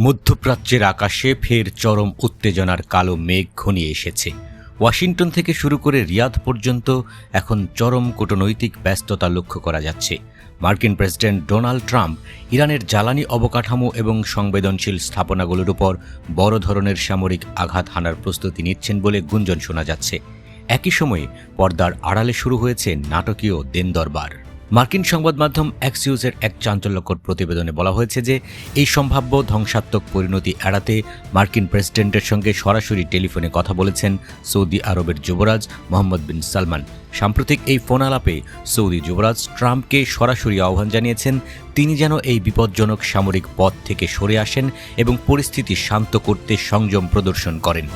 মধ্যপ্রাচ্যের আকাশে ফের চরম উত্তেজনার কালো মেঘ ঘনিয়ে এসেছে। ওয়াশিংটন থেকে শুরু করে রিয়াদ পর্যন্ত এখন চরম কূটনৈতিক ব্যস্ততা লক্ষ্য করা যাচ্ছে। মার্কিন প্রেসিডেন্ট ডোনাল্ড ট্রাম্প ইরানের জ্বালানি অবকাঠামো এবং সংবেদনশীল স্থাপনাগুলোর উপর বড় ধরনের সামরিক আঘাত হানার প্রস্তুতি নিচ্ছেন বলে গুঞ্জন শোনা যাচ্ছে। একই সময়ে পর্দার আড়ালে শুরু হয়েছে নাটকীয় দেনদরবার। মার্কিন সংবাদ মাধ্যম অ্যাক্সিওসের এক চাঞ্চল্যকর প্রতিবেদনে বলা হয়েছে যে এই সম্ভাব্য ধ্বংসাত্মক পরিণতি এড়াতে মার্কিন প্রেসিডেন্টের সঙ্গে সরাসরি টেলিফোনে কথা বলেছেন সৌদি আরবের যুবরাজ মোহাম্মদ বিন সালমান। সাম্প্রতিক এই ফোন আলাপে সৌদি যুবরাজ ট্রাম্পকে সরাসরি আহ্বান জানিয়েছেন তিনি যেন এই বিপজ্জনক সামরিক পথ থেকে সরে আসেন এবং পরিস্থিতি শান্ত করতে সংযম প্রদর্শন করেন।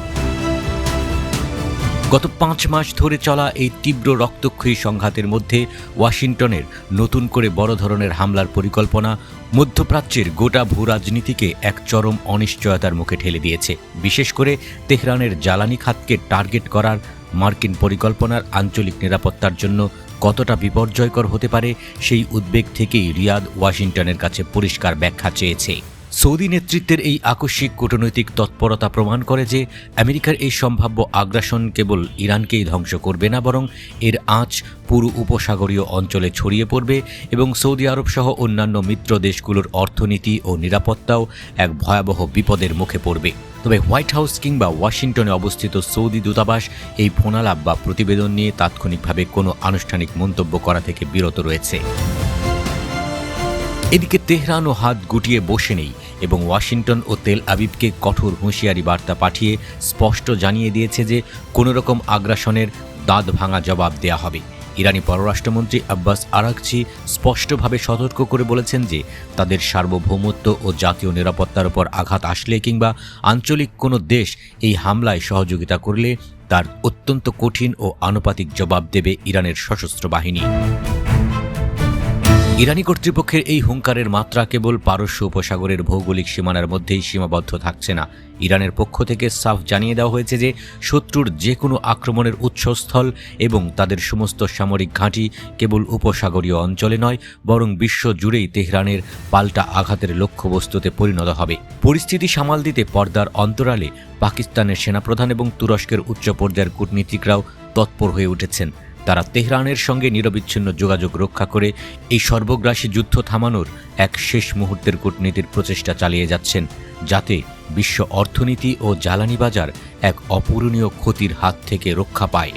গত ৫ মাস ধরে চলা এই তীব্র রক্তক্ষয়ী সংঘাতের মধ্যে ওয়াশিংটনের নতুন করে বড় ধরনের হামলার পরিকল্পনা মধ্যপ্রাচ্যের গোটা ভূরাজনীতিকে এক চরম অনিশ্চয়তার মুখে ঠেলে দিয়েছে। বিশেষ করে তেহরানের জ্বালানি খাতকে টার্গেট করার মার্কিন পরিকল্পনার আঞ্চলিক নিরাপত্তার জন্য কতটা বিপর্যয়কর হতে পারে সেই উদ্বেগ থেকেই রিয়াদ ওয়াশিংটনের কাছে পরিষ্কার ব্যাখ্যা চেয়েছে। সৌদি নেতৃত্বের এই আকস্মিক কূটনৈতিক তৎপরতা প্রমাণ করে যে আমেরিকার এই সম্ভাব্য আগ্রাসন কেবল ইরানকেই ধ্বংস করবে না, বরং এর আঁচ পুরো উপসাগরীয় অঞ্চলে ছড়িয়ে পড়বে এবং সৌদি আরব সহ অন্যান্য মিত্র দেশগুলোর অর্থনীতি ও নিরাপত্তাও এক ভয়াবহ বিপদের মুখে পড়বে। তবে হোয়াইট হাউস কিংবা ওয়াশিংটনে অবস্থিত সৌদি দূতাবাস এই ফোনালাপ বা প্রতিবেদন নিয়ে তাৎক্ষণিকভাবে কোনো আনুষ্ঠানিক মন্তব্য করা থেকে বিরত রয়েছে। এদিকে তেহরানও হাত গুটিয়ে বসে নেই এবং ওয়াশিংটন ও তেল আবিবকে কঠোর হুঁশিয়ারি বার্তা পাঠিয়ে স্পষ্ট জানিয়ে দিয়েছে যে কোনোরকম আগ্রাসনের দাঁত ভাঙা জবাব দেয়া হবে। ইরানি পররাষ্ট্রমন্ত্রী আব্বাস আরাগচি স্পষ্টভাবে সতর্ক করে বলেছেন যে তাদের সার্বভৌমত্ব ও জাতীয় নিরাপত্তার উপর আঘাত আসলে কিংবা আঞ্চলিক কোনো দেশ এই হামলায় সহযোগিতা করলে তার অত্যন্ত কঠিন ও আনুপাতিক জবাব দেবে ইরানের সশস্ত্র বাহিনী। ইরানি কর্তৃপক্ষের এই হুঙ্কারের মাত্রা কেবল পারস্য উপসাগরের ভৌগোলিক সীমানার মধ্যেই সীমাবদ্ধ থাকছে না। ইরানের পক্ষ থেকে সাফ জানিয়ে দেওয়া হয়েছে যে শত্রুর যে কোনো আক্রমণের উৎসস্থল এবং তাদের সমস্ত সামরিক ঘাঁটি কেবল উপসাগরীয় অঞ্চলে নয়, বরং বিশ্ব জুড়েই তেহরানের পাল্টা আঘাতের লক্ষ্যবস্তুতে পরিণত হবে। পরিস্থিতি সামাল দিতে পর্দার অন্তরালে পাকিস্তানের সেনাপ্রধান এবং তুরস্কের উচ্চ পর্যায়ের কূটনীতিকরাও তৎপর হয়ে উঠেছেন। তারা তেহরানের সঙ্গে নিরবিচ্ছিন্ন যোগাযোগ রক্ষা করে এই সর্বগ্রাসী যুদ্ধ থামানোর এক শেষ মুহূর্তের কূটনীতির প্রচেষ্টা চালিয়ে যাচ্ছেন, যাতে বিশ্ব অর্থনীতি ও জ্বালানি বাজার এক অপূরণীয় ক্ষতির হাত থেকে রক্ষা পায়।